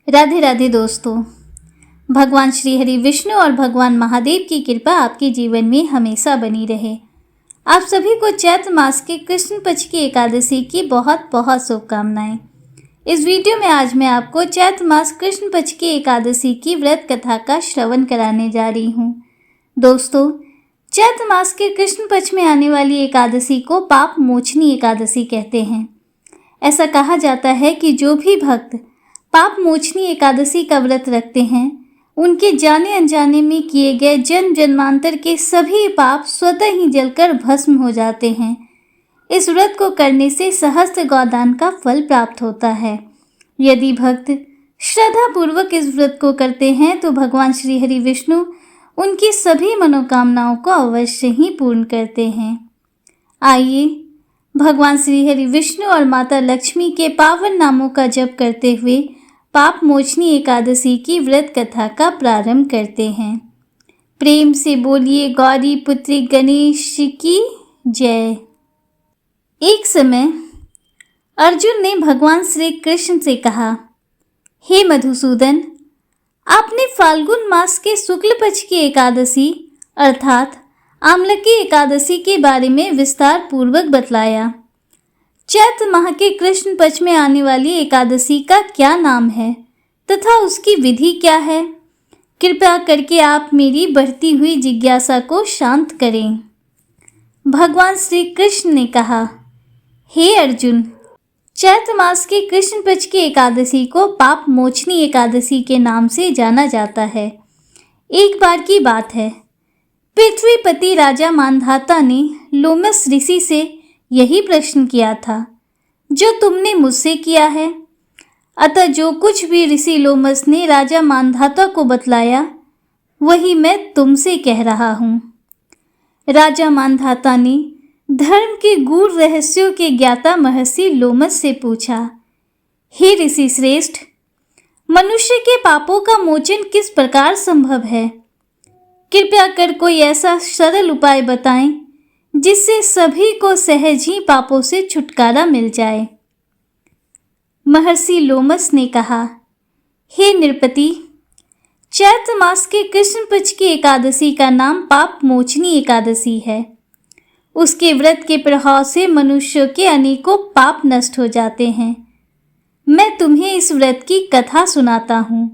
राधे राधे दोस्तों। भगवान श्री हरि विष्णु और भगवान महादेव की कृपा आपके जीवन में हमेशा बनी रहे। आप सभी को चैत्र मास के कृष्ण पक्ष की एकादशी की बहुत बहुत शुभकामनाएं। इस वीडियो में आज मैं आपको चैत्र मास कृष्ण पक्ष की एकादशी की व्रत कथा का श्रवण कराने जा रही हूँ। दोस्तों, चैत्र मास के कृष्ण पक्ष में आने वाली एकादशी को पाप मोचनी एकादशी कहते हैं। ऐसा कहा जाता है कि जो भी भक्त पाप मोचनी एकादशी का व्रत रखते हैं, उनके जाने अनजाने में किए गए जन्म जन्मांतर के सभी पाप स्वतः ही जलकर भस्म हो जाते हैं। इस व्रत को करने से सहस्त्र गौदान का फल प्राप्त होता है। यदि भक्त श्रद्धा पूर्वक इस व्रत को करते हैं तो भगवान श्री हरि विष्णु उनकी सभी मनोकामनाओं को अवश्य ही पूर्ण करते हैं। आइए भगवान श्री हरि विष्णु और माता लक्ष्मी के पावन नामों का जप करते हुए पाप मोचनी एकादशी की व्रत कथा का प्रारंभ करते हैं। प्रेम से बोलिए गौरी पुत्री गणेश की जय। एक समय अर्जुन ने भगवान श्री कृष्ण से कहा, हे मधुसूदन, आपने फाल्गुन मास के शुक्ल पक्ष की एकादशी अर्थात आमलकी एकादशी के बारे में विस्तार पूर्वक बतलाया। चैत्र माह के कृष्ण पक्ष में आने वाली एकादशी का क्या नाम है तथा उसकी विधि क्या है? कृपया करके आप मेरी बढ़ती हुई जिज्ञासा को शांत करें। भगवान श्री कृष्ण ने कहा, हे अर्जुन, चैत्र मास के कृष्ण पक्ष की एकादशी को पाप मोचनी एकादशी के नाम से जाना जाता है। एक बार की बात है, पृथ्वीपति राजा मानधाता ने लोमस ऋषि से यही प्रश्न किया था जो तुमने मुझसे किया है। अतः जो कुछ भी ऋषि लोमस ने राजा मानधाता को बतलाया वही मैं तुमसे कह रहा हूँ। राजा मानधाता ने धर्म के गूढ़ रहस्यों के ज्ञाता महर्षि लोमस से पूछा, हे ऋषि श्रेष्ठ, मनुष्य के पापों का मोचन किस प्रकार संभव है? कृपया कर कोई ऐसा सरल उपाय बताएं जिससे सभी को सहज ही पापों से छुटकारा मिल जाए। महर्षि लोमस ने कहा, हे नृपति, चैत्र मास के कृष्ण पक्ष की एकादशी का नाम पाप मोचनी एकादशी है। उसके व्रत के प्रभाव से मनुष्यों के अनेकों पाप नष्ट हो जाते हैं। मैं तुम्हें इस व्रत की कथा सुनाता हूँ,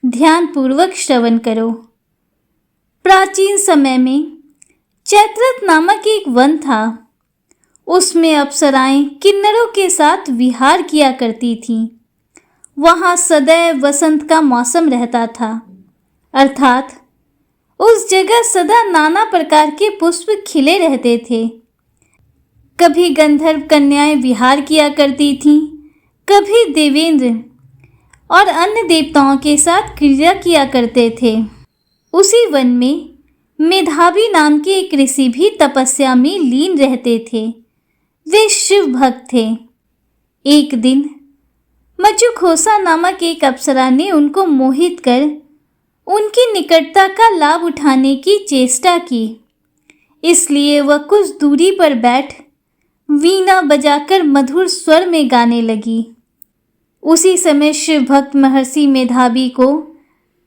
ध्यान पूर्वक श्रवण करो। प्राचीन समय में चैत्रत नामक एक वन था। उसमें अप्सराएं किन्नरों के साथ विहार किया करती थीं। वहाँ सदैव वसंत का मौसम रहता था, अर्थात उस जगह सदा नाना प्रकार के पुष्प खिले रहते थे। कभी गंधर्व कन्याएं विहार किया करती थीं, कभी देवेंद्र और अन्य देवताओं के साथ क्रीड़ा किया करते थे। उसी वन में मेधावी नाम के एक ऋषि भी तपस्या में लीन रहते थे। वे शिव भक्त थे। एक दिन मचुखोसा नामक एक अप्सरा ने उनको मोहित कर उनकी निकटता का लाभ उठाने की चेष्टा की। इसलिए वह कुछ दूरी पर बैठ वीणा बजाकर मधुर स्वर में गाने लगी। उसी समय शिव भक्त महर्षि मेधावी को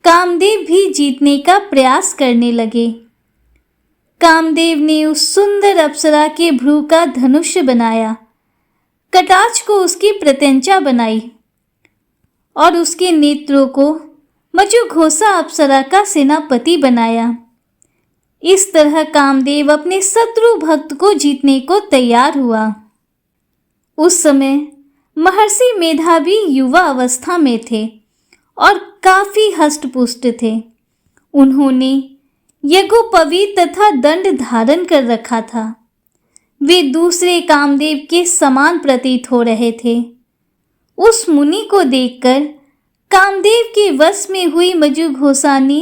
कामदेव भी जीतने का प्रयास करने लगे। कामदेव ने उस सुंदर अप्सरा के भ्रू का धनुष्य बनाया, कटाक्ष को उसकी प्रत्यंचा बनाई और उसके नेत्रों को मचुघोषा अप्सरा का सेनापति बनाया। इस तरह कामदेव अपने शत्रु भक्त को जीतने को तैयार हुआ। उस समय महर्षि मेधावी युवा अवस्था में थे और काफी हष्टपुष्ट थे। उन्होंने यज्ञोपवीत तथा दंड धारण कर रखा था। वे दूसरे कामदेव के समान प्रतीत हो रहे थे। उस मुनि को देखकर कामदेव के वश में हुई मजुघोषा ने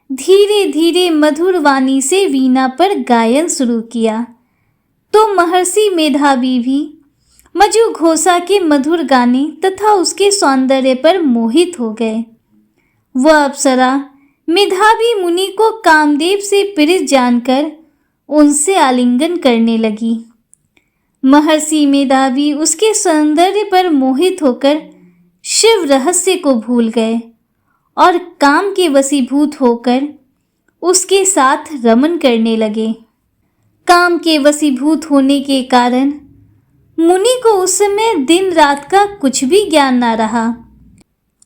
धीरे धीरे मधुर वाणी से वीणा पर गायन शुरू किया तो महर्षि मेधावी भी मजुघोषा के मधुर गाने तथा उसके सौंदर्य पर मोहित हो गए। वह अप्सरा मेधावी मुनि को कामदेव से पीड़ित जानकर उनसे आलिंगन करने लगी। महर्षि मेधावी उसके सौंदर्य पर मोहित होकर शिव रहस्य को भूल गए और काम के वशीभूत होकर उसके साथ रमन करने लगे। काम के वशीभूत होने के कारण मुनि को उस समय दिन रात का कुछ भी ज्ञान ना रहा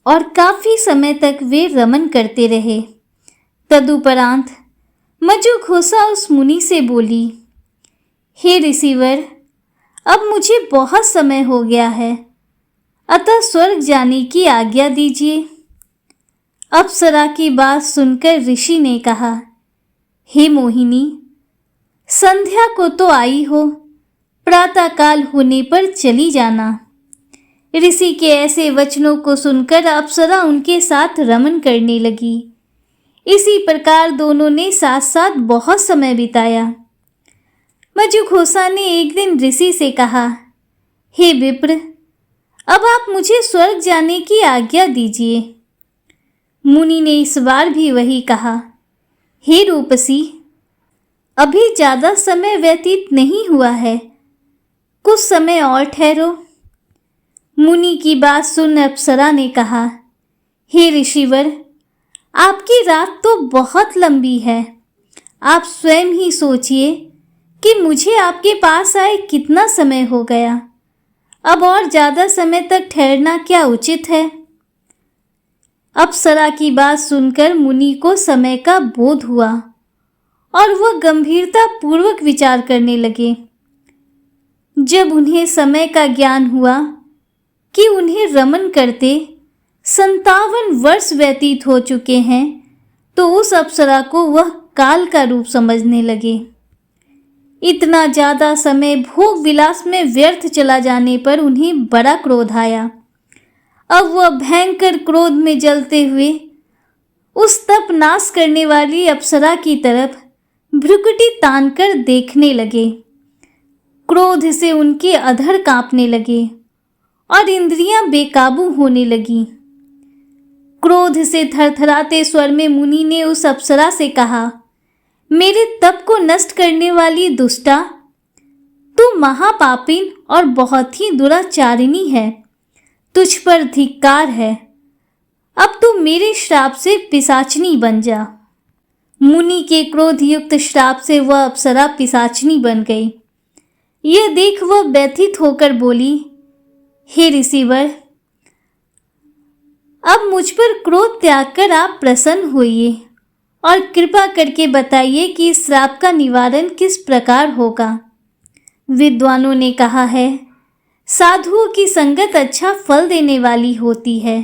और काफी समय तक वे रमन करते रहे। तदुपरांत मज्जू घोषा उस मुनि से बोली, हे ऋषिवर, अब मुझे बहुत समय हो गया है, अतः स्वर्ग जाने की आज्ञा दीजिए। अप्सरा की बात सुनकर ऋषि ने कहा, हे मोहिनी, संध्या को तो आई हो, प्रातःकाल होने पर चली जाना। ऋषि के ऐसे वचनों को सुनकर अप्सरा उनके साथ रमन करने लगी। इसी प्रकार दोनों ने साथ साथ बहुत समय बिताया। मज्जू घोषा ने एक दिन ऋषि से कहा, हे विप्र, अब आप मुझे स्वर्ग जाने की आज्ञा दीजिए। मुनि ने इस बार भी वही कहा, हे रूपसी, अभी ज्यादा समय व्यतीत नहीं हुआ है, कुछ समय और ठहरो। मुनि की बात सुन अप्सरा ने कहा, हे ऋषिवर, आपकी रात तो बहुत लंबी है। आप स्वयं ही सोचिए कि मुझे आपके पास आए कितना समय हो गया। अब और ज्यादा समय तक ठहरना क्या उचित है? अप्सरा की बात सुनकर मुनि को समय का बोध हुआ और वह गंभीरता पूर्वक विचार करने लगे। जब उन्हें समय का ज्ञान हुआ कि उन्हें रमन करते 57 वर्ष व्यतीत हो चुके हैं, तो उस अप्सरा को वह काल का रूप समझने लगे। इतना ज्यादा समय भोग विलास में व्यर्थ चला जाने पर उन्हें बड़ा क्रोध आया। अब वह भयंकर क्रोध में जलते हुए उस तप नाश करने वाली अप्सरा की तरफ भ्रुकुटी तानकर देखने लगे। क्रोध से उनके अधर कांपने लगे और इंद्रियां बेकाबू होने लगीं। क्रोध से थरथराते स्वर में मुनि ने उस अप्सरा से कहा, मेरे तप को नष्ट करने वाली दुष्टा, तू महापापिन और बहुत ही दुराचारिणी है। तुझ पर धिक्कार है। अब तू मेरे श्राप से पिशाचनी बन जा। मुनि के क्रोध युक्त श्राप से वह अप्सरा पिशाचनी बन गई। यह देख वह व्यथित होकर बोली, हे ऋषिवर, अब मुझ पर क्रोध त्याग कर आप प्रसन्न होइए और कृपा करके बताइए कि इस श्राप का निवारण किस प्रकार होगा। विद्वानों ने कहा है, साधुओं की संगत अच्छा फल देने वाली होती है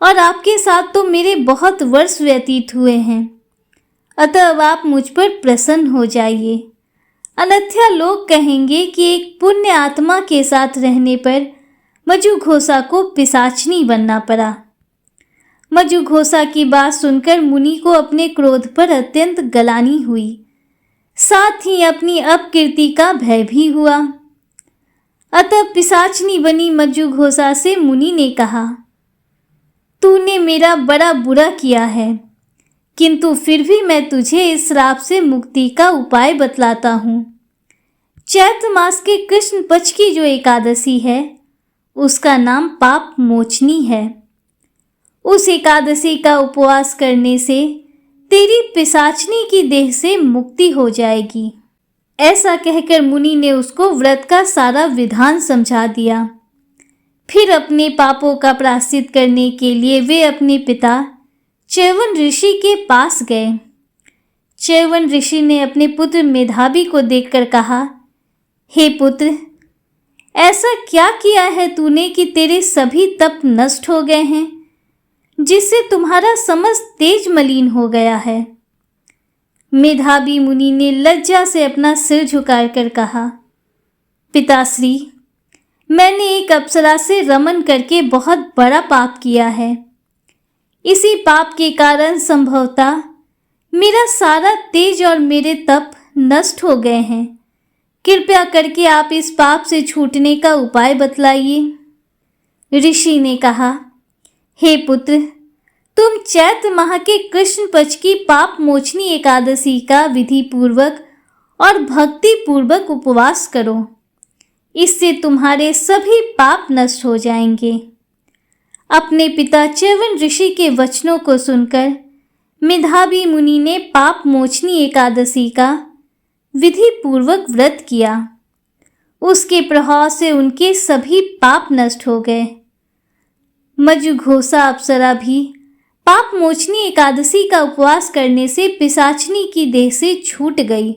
और आपके साथ तो मेरे बहुत वर्ष व्यतीत हुए हैं, अतः अब आप मुझ पर प्रसन्न हो जाइए। अन्यथा लोग कहेंगे कि एक पुण्य आत्मा के साथ रहने पर मज्जू घोषा को पिशाचनी बनना पड़ा। मज्जू घोषा की बात सुनकर मुनि को अपने क्रोध पर अत्यंत गलानी हुई, साथ ही अपनी अपकीर्ति का भय भी हुआ। अतः पिशाचनी बनी मज्जू घोषा से मुनि ने कहा, तूने मेरा बड़ा बुरा किया है, किंतु फिर भी मैं तुझे इस श्राप से मुक्ति का उपाय बतलाता हूँ। चैत्र मास के कृष्ण पक्ष की जो एकादशी है, उसका नाम पाप मोचनी है। उस एकादशी का उपवास करने से तेरी पिशाचनी की देह से मुक्ति हो जाएगी। ऐसा कहकर मुनि ने उसको व्रत का सारा विधान समझा दिया। फिर अपने पापों का प्रायश्चित करने के लिए वे अपने पिता च्यवन ऋषि के पास गए। च्यवन ऋषि ने अपने पुत्र मेधावी को देखकर कहा, हे पुत्र, ऐसा क्या किया है तूने कि तेरे सभी तप नष्ट हो गए हैं, जिससे तुम्हारा समस्त तेज मलिन हो गया है। मेधावी मुनि ने लज्जा से अपना सिर झुकाकर कहा, पिताश्री, मैंने एक अप्सरा से रमन करके बहुत बड़ा पाप किया है। इसी पाप के कारण संभवतः मेरा सारा तेज और मेरे तप नष्ट हो गए हैं। कृपया करके आप इस पाप से छूटने का उपाय बतलाइए। ऋषि ने कहा, हे पुत्र, तुम चैत्र माह के कृष्ण पक्ष की पाप मोचनी एकादशी का विधि पूर्वक और भक्ति पूर्वक उपवास करो। इससे तुम्हारे सभी पाप नष्ट हो जाएंगे। अपने पिता च्यवन ऋषि के वचनों को सुनकर मेधावी मुनि ने पाप मोचनी एकादशी का विधि पूर्वक व्रत किया। उसके प्रभाव से उनके सभी पाप नष्ट हो गए। मजुघोषा अप्सरा भी पाप मोचनी एकादशी का उपवास करने से पिशाचनी की देह से छूट गई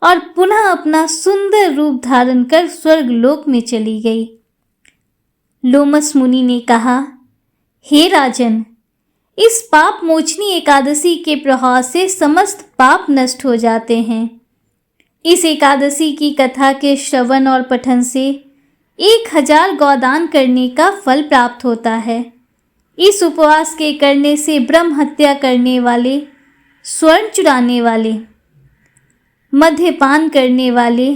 और पुनः अपना सुंदर रूप धारण कर स्वर्ग लोक में चली गई। लोमस मुनि ने कहा, हे राजन, इस पाप मोचनी एकादशी के प्रभाव से समस्त पाप नष्ट हो जाते हैं। इस एकादशी की कथा के श्रवण और पठन से 1000 गौदान करने का फल प्राप्त होता है। इस उपवास के करने से ब्रह्म हत्या करने वाले, स्वर्ण चुराने वाले, मद्यपान करने वाले,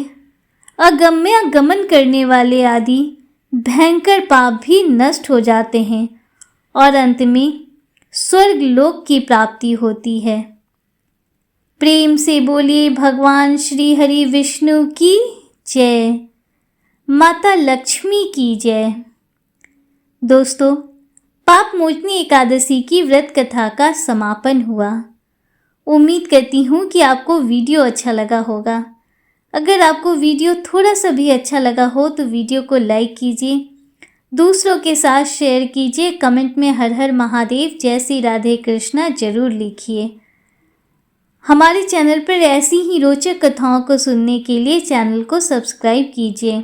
अगम्य गमन करने वाले आदि भयंकर पाप भी नष्ट हो जाते हैं और अंत में स्वर्ग लोक की प्राप्ति होती है। प्रेम से बोलिए भगवान श्री हरि विष्णु की जय, माता लक्ष्मी की जय। दोस्तों, पाप मोचनी एकादशी की व्रत कथा का समापन हुआ। उम्मीद करती हूँ कि आपको वीडियो अच्छा लगा होगा। अगर आपको वीडियो थोड़ा सा भी अच्छा लगा हो तो वीडियो को लाइक कीजिए, दूसरों के साथ शेयर कीजिए, कमेंट में हर हर महादेव, जय श्री राधे कृष्णा जरूर लिखिए। हमारे चैनल पर ऐसी ही रोचक कथाओं को सुनने के लिए चैनल को सब्सक्राइब कीजिए,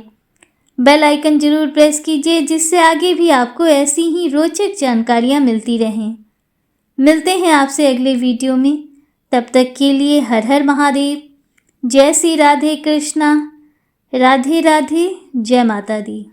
बेल आइकन जरूर प्रेस कीजिए, जिससे आगे भी आपको ऐसी ही रोचक जानकारियाँ मिलती रहें। मिलते हैं आपसे अगले वीडियो में, तब तक के लिए हर हर महादेव, जय श्री राधे कृष्णा, राधे राधे, जय माता दी।